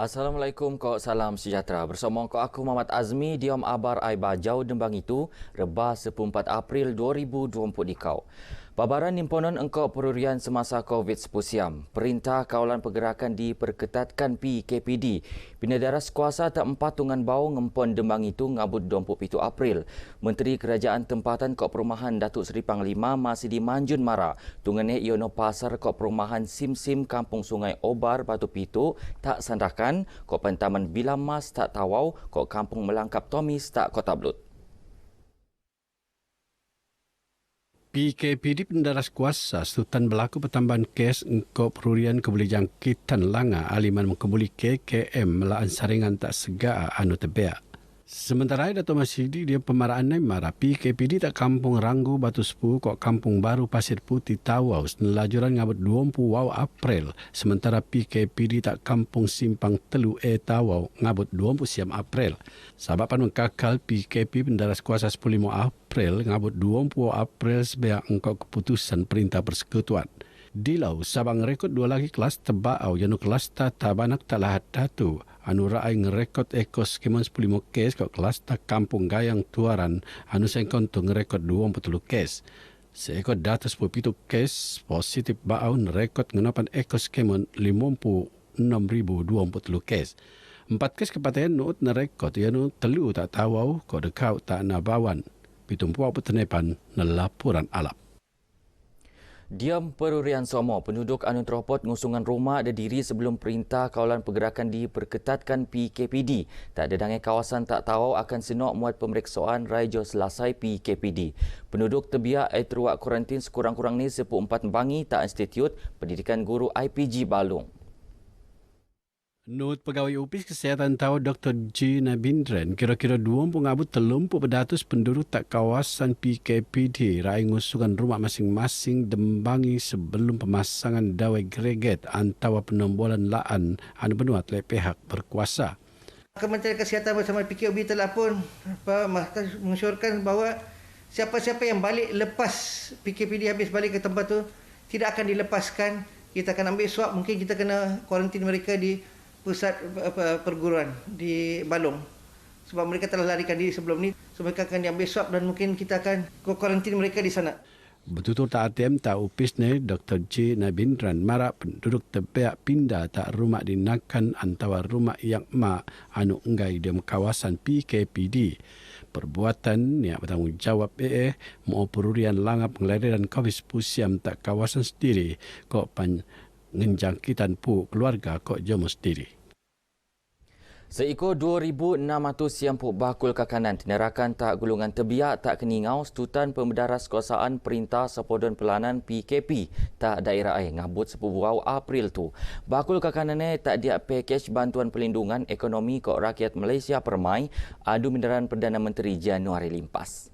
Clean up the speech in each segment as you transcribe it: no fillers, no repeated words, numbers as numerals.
Assalamualaikum, kau salam sejahtera. Bersama kau aku Muhammad Azmi, diam abar ai bajau dembang itu, rebah 14 April 2024 di kau. Pabaran himpunan engkau perurian semasa COVID-19 siam. Perintah Kawalan Pergerakan diperketatkan PKPD. Binadaras kuasa tak empatungan bau ngempon dembang itu ngabut 27 April. Menteri Kerajaan Tempatan Kok Perumahan Datuk Seri Panglima masih di Manjun Mara. Tungane iono pasar Kok Perumahan Sim-Sim Kampung Sungai Obar Batu Pitu tak sandakan. Kok Pentaman Bilam Mas tak tawau. Kok Kampung Melangkap Tomis tak Kota Blut. PKPD pendaras kuasa Sultan berlaku pertambahan kes engkau perurian kebuli jangkitan langa aliman mengkebuli KKM melaan saringan tak sega anu tebea. Sementara Dato' Masidi dia pemaraan mara PKPD tak kampung Ranggu Batu Sepu kok kampung baru Pasir Putih Tawau senelajuran ngabut 20 April. Sementara PKPD tak kampung Simpang Telu Tawau ngabut 20 siam April. Sabapan mengkakal PKP pendaras kuasa 15 April ngabut 20 April sebagai engkau keputusan perintah persekutuan. Dilau Sabang rekod dua lagi kelas tebau janu kelas tabanak talahat datu. Anu raai ngerekod ekos keman 15 kes kok kelas kampung gayang tuaran anu sengkonto ngerekod 20 kes. Seekor data 17 kes positif bau ngerekod ngenapan ekos keman 56,020 kes. 4 kes kepatian nuut ngerekod yanu telu tak tawau kok dekau tak nabawan. Pitumpuau petenepan nelapuran alap. Diam perurian Somo, penduduk anu teropot ngusungan rumah ada diri sebelum perintah Kawalan Pergerakan diperketatkan PKPD. Tak ada dangai kawasan tak tahu akan senok muat pemeriksaan Raijo selesai PKPD. Penduduk tebiak teruak kuarantin sekurang-kurangnya 14 bangi tak institut pendidikan guru IPG Balung. Menurut Pegawai Opis Kesihatan Tahu Dr. G. Nabindran, kira-kira 20 ngabut terlumpuk berdatus penduduk tak kawasan PKPD rai ngusungan rumah masing-masing dembangi sebelum pemasangan dawai greget antara penombolan laan anu benuat oleh pihak berkuasa. Kementerian Kesihatan bersama PKOB telah pun mengesyorkan bahawa siapa-siapa yang balik lepas PKPD habis balik ke tempat tu tidak akan dilepaskan. Kita akan ambil swab, mungkin kita kena kuarantin mereka di pusat perguruan di Balong sebab mereka telah larikan diri sebelum ni, so mereka akan diambil swab dan mungkin kita akan kuarantin mereka di sana. Betul tak ATM tak upis ni Dr. J. Nabindran marak penduduk tebiak pindah tak rumah dinakan antara rumah yang mak anu enggai di kawasan PKPD. Perbuatan yang bertanggungjawab mau perurian langap pengelaran COVID-19 tak kawasan sendiri kok penjangkitan pu keluarga kok jomo sendiri. Seikut 2,600 siampuk bakul kakanan tinerakan tak gulungan tebiak tak keningau Setutan Pembedaras Kuasaan Perintah Sepodon Pelanan PKP tak daerah ngabut 10 April tu. Bakul kakanan tak dia pakej bantuan pelindungan ekonomi kok rakyat Malaysia permai adu mindaran Perdana Menteri Januari limpas.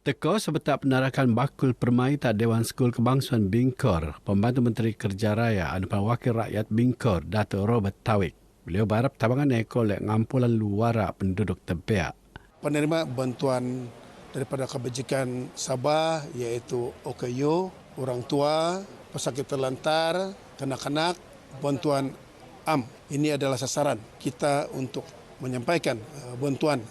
Teko sebetak penarakan bakul permai tak Dewan Skul Kebangsaan Bingkor, Pembantu Menteri Kerja Raya anu Wakil Rakyat Bingkor, Dato' Robert Tawik. Beliau berharap tabangan eko lek ngampulan luara penduduk tebiak. Penerima bantuan daripada kebajikan Sabah iaitu OKU, orang tua, pesakit terlantar, kanak-kanak, bantuan AM. Ini adalah sasaran kita untuk menyampaikan bantuan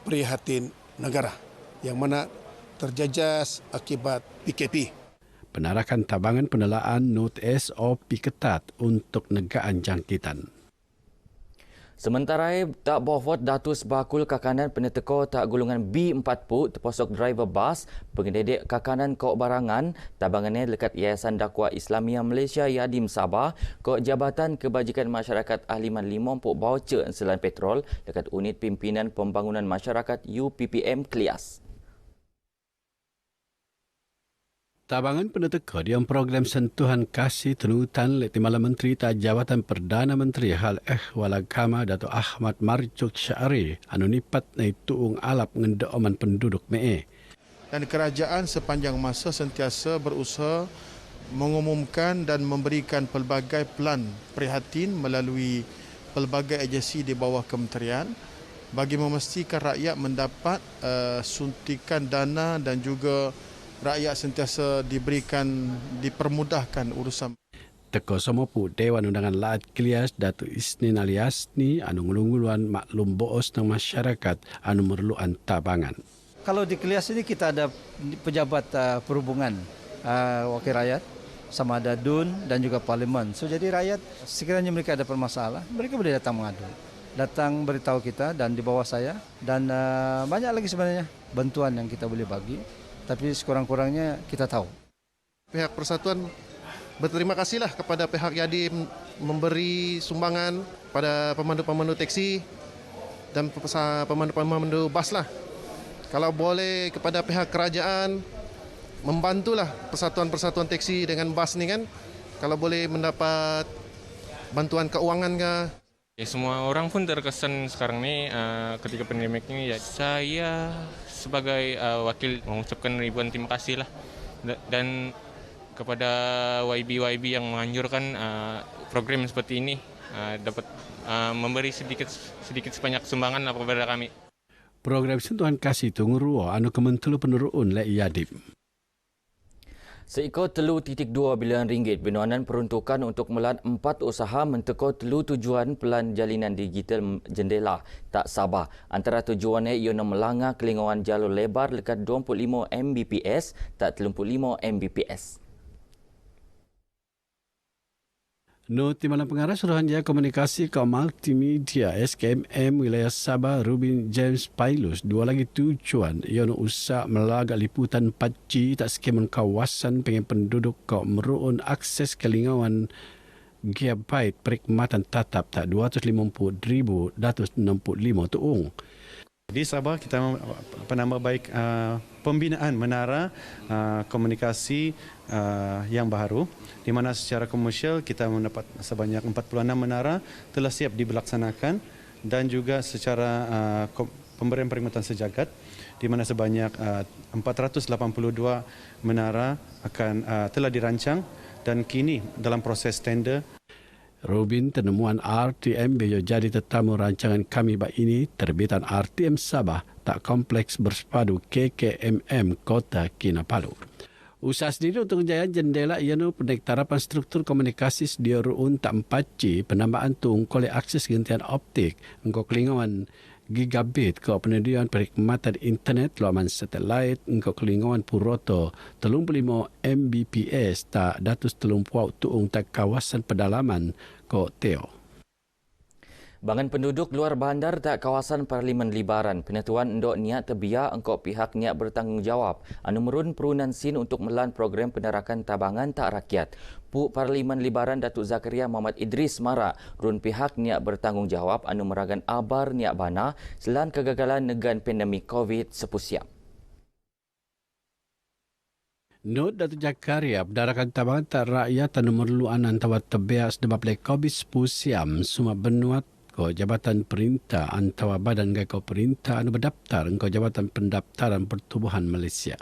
prihatin negara yang mana terjajas akibat PKP. Penarakan tabangan penelaan not SOP ketat untuk negaan jangkitan. Sementara tak bofot datus bakul kakanan peneteko tak gulungan B40 terposok driver bas pengededek kakanan kok barangan tabangannya dekat Yayasan Dakwah Islamiyah Malaysia Yadim Sabah kok Jabatan Kebajikan Masyarakat Ahliman 50 voucher enselan petrol dekat Unit Pimpinan Pembangunan Masyarakat UPPM Klias. Tabangan peneteka yang program sentuhan kasih tenutan oleh Timbalan Menteri Tak Jawatan Perdana Menteri Hal Ehwal Agama Dato' Ahmad Marjuk Syari anu nipat nai tuung alap ngendeoman penduduk mee. Dan kerajaan sepanjang masa sentiasa berusaha mengumumkan dan memberikan pelbagai pelan prihatin melalui pelbagai agensi di bawah kementerian bagi memastikan rakyat mendapat suntikan dana dan juga rakyat sentiasa dipermudahkan urusan. Teko somopu Dewan Undangan Laat Kilias Datuk Isnin Aliasni anu ngulung-nguluan maklum boos ng masyarakat anu merluan tabangan. Kalau di Kilias ini kita ada pejabat perhubungan wakil rakyat, sama ada DUN dan juga parlimen. So jadi rakyat sekiranya mereka ada permasalahan, mereka boleh datang mengadu. Datang beritahu kita dan di bawah saya dan banyak lagi sebenarnya bantuan yang kita boleh bagi, tapi sekurang-kurangnya kita tahu. Pihak Persatuan berterima kasihlah kepada pihak Yadim memberi sumbangan pada pemandu-pemandu teksi dan pemandu-pemandu bas lah. Kalau boleh kepada pihak kerajaan membantulah persatuan-persatuan teksi dengan bas ni kan. Kalau boleh mendapat bantuan keuangan ke. Ya, semua orang pun terkesan sekarang ni ketika pandemik ini. Ya, saya sebagai wakil mengucapkan ribuan terima kasih lah dan kepada YB yang menganjurkan program seperti ini dapat memberi sedikit sebanyak sumbangan kepada kami. Program sentuhan kasih itu nguruo anu kementulu penurun le Yadim. Seekor RM3.2 bilion bernonan peruntukan untuk melan 4 usaha menteko telu tujuan pelan jalinan digital jendela tak sabar. Antara tujuannya ialah melanggar kelingawan jalur lebar dekat 25 Mbps tak 35 Mbps. No Timbalan Pengarah Suruhanjaya Komunikasi Kaum Multimedia SKMM Wilayah Sabah Rubin James Pailus dua lagi tujuan ialah usaha melagak liputan 4G tak skemen kawasan pengen penduduk kau meruun akses kelingawan gigabyte perkhidmatan tatap tak 250,165 tuung. Di Sabah kita penambah baik pembinaan menara komunikasi yang baru di mana secara komersial kita mendapat sebanyak 46 menara telah siap dilaksanakan dan juga secara pemberian perkhidmatan sejagat di mana sebanyak 482 menara akan telah dirancang dan kini dalam proses tender. Robin penemuan RTM bio jadi tetamu rancangan kami bak ini terbitan RTM Sabah tak kompleks bersepadu KKMM Kota Kinabalu. Usaha sendiri untuk kejayaan jendela ialah pendektarapan struktur komunikasi sedia ruun tak 4G penambahan tung oleh akses gentian optik engkau kelingawan gigabit ke penyediaan perkhidmatan internet laman satelit engkau kelingawan puroto 35 Mbps tak 130 tuung tak kawasan pedalaman ko Teo. Bangan penduduk luar bandar tak kawasan Parlimen Libaran. Penentuan endok niat terbiar engkau pihak niat bertanggungjawab. Anu merun perunan sin untuk melan program penerakan tabangan tak rakyat. Pu Parlimen Libaran Datuk Zakaria Muhammad Idris Mara run pihak niat bertanggungjawab anu meragan abar niat bana selan kegagalan negan pandemik COVID sepusiam. Not Datuk Zakaria berdarakan tabangan tak rakyat anu merluan antara tebias sebab le COVID sepusiam semua benuat ko Jabatan Perintah antara badan gaya perintah anu berdaftar engkau Jabatan Pendaftaran Pertubuhan Malaysia.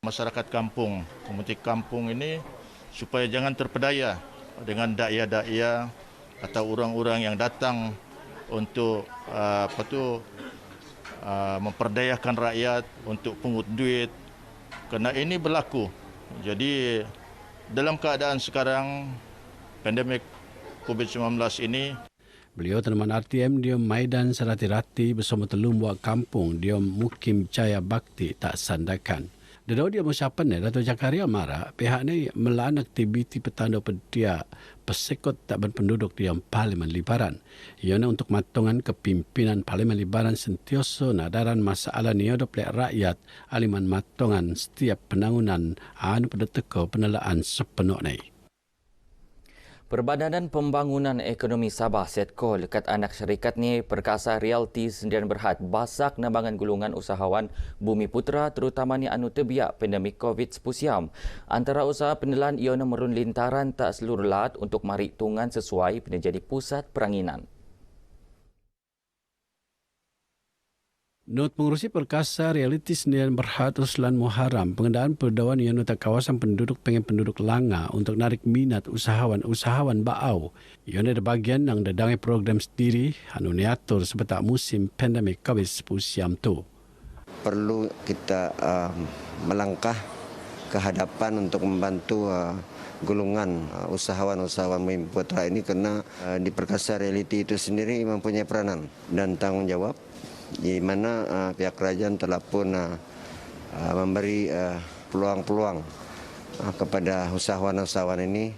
Masyarakat kampung, komuniti kampung ini supaya jangan terpedaya dengan daya-daya atau orang-orang yang datang untuk memperdayakan rakyat untuk pungut duit. Kerana ini berlaku. Jadi dalam keadaan sekarang pandemik COVID-19 ini. Beliau teman RTM dia Maidan Serati-Rati bersama telung buat kampung dia Mukim Jaya Bakti tak sandakan. Dedau dia musyapan Datuk Zakaria Mara pihak ni melan aktiviti petanda pedia persekot tak berpenduduk di Parlimen Libaran. Ianya untuk matongan kepimpinan Parlimen Libaran sentioso nadaran masalah ni ada pelak rakyat aliman matongan setiap penangunan anu pada teko penelaan sepenuh ni. Perbadanan Pembangunan Ekonomi Sabah Setco lekat anak syarikat ni Perkasa Realty Sendirian Berhad basak nambangan gulungan usahawan Bumi Putra terutamanya anu terbiak pandemik COVID sepusiam. Antara usaha penelan iona merun lintaran tak seluruh lat untuk mari tungan sesuai menjadi pusat peranginan. Not pengurusi Perkasa Reality Sendirian Berhad Ruslan Muharram pengendaan perdawan yang nota kawasan penduduk pengen penduduk langa untuk narik minat usahawan baau. Ia ada bagian yang dadangi program sendiri anu niatur sebetak musim pandemik COVID sepusiam tu. Perlu kita melangkah ke hadapan untuk membantu golongan usahawan-usahawan Mimputra ini karena di Perkasa Reality itu sendiri mempunyai peranan dan tanggung jawab di mana pihak kerajaan telah pun memberi peluang-peluang kepada usahawan-usahawan ini.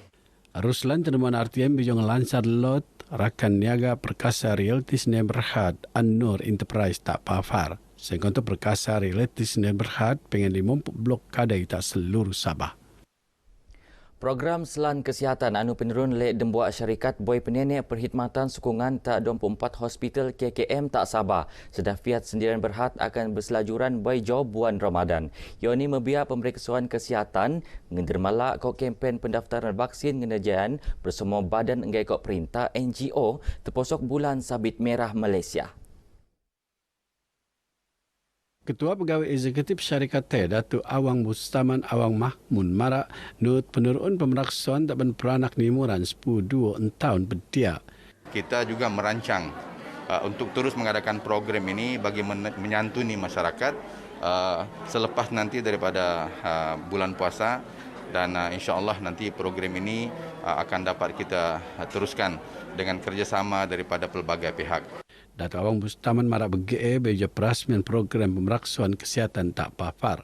Ruslan Teneman RTM bijong lansar lot rakan niaga Perkasa Realty Sdn Bhd An-Nur Enterprise tak pafar. Sehingga untuk Perkasa Realty Sdn Bhd pengen 50 blok kadai tak seluruh Sabah. Program Selan Kesihatan anu penurun lek dembuak syarikat Boy Penenek Perkhidmatan Sokongan tak 24 Hospital KKM tak Sabah. Sedafiat Sdn Bhd akan berselajuran Boy Job bulan Ramadan. Ioni membiak pemeriksaan kesihatan ngendermalak kok kempen pendaftaran vaksin ngenajaan bersama Badan Enggai Kok Perintah NGO terposok bulan Sabit Merah Malaysia. Ketua Pegawai Eksekutif Syarikat T, Datuk Awang Mustaman Awang Mahmun Marak, nut penurun pemeriksaan tak beranak nimuran 10-2 tahun bedia. Kita juga merancang untuk terus mengadakan program ini bagi menyantuni masyarakat selepas nanti daripada bulan puasa dan insya-Allah nanti program ini akan dapat kita teruskan dengan kerjasama daripada pelbagai pihak. Datuk Awang Mustaman Marak BGE beja perasmian program pemeriksaan kesihatan tak pafar.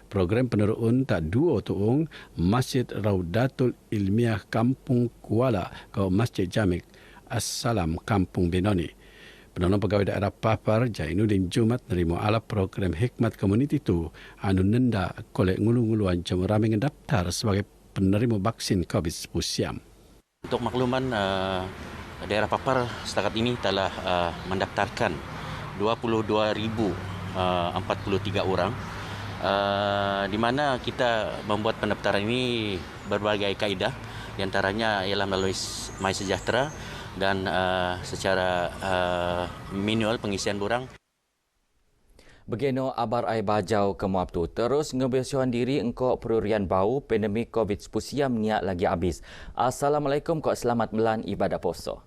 Program penurun tak dua tuung Masjid Raudatul Ilmiah Kampung Kuala ke Masjid Jamik Assalam Kampung Benoni. Penolong Pegawai Daerah Papar Jainuddin Jumat nerima ala program hikmat komuniti itu anu nenda kolek ngulu-nguluan jam ramai ngedaftar sebagai penerima vaksin COVID-19. Untuk makluman daerah Papar setakat ini telah mendaftarkan 22,043 orang di mana kita membuat pendaftaran ini berbagai kaedah, di antaranya ialah melalui MySejahtera dan secara manual pengisian borang. Begino abar ai bajau ke Muabtu terus ngebiasuan diri engkau perurian bau pandemik COVID-19 niat lagi habis. Assalamualaikum kok selamat melan ibadah puasa.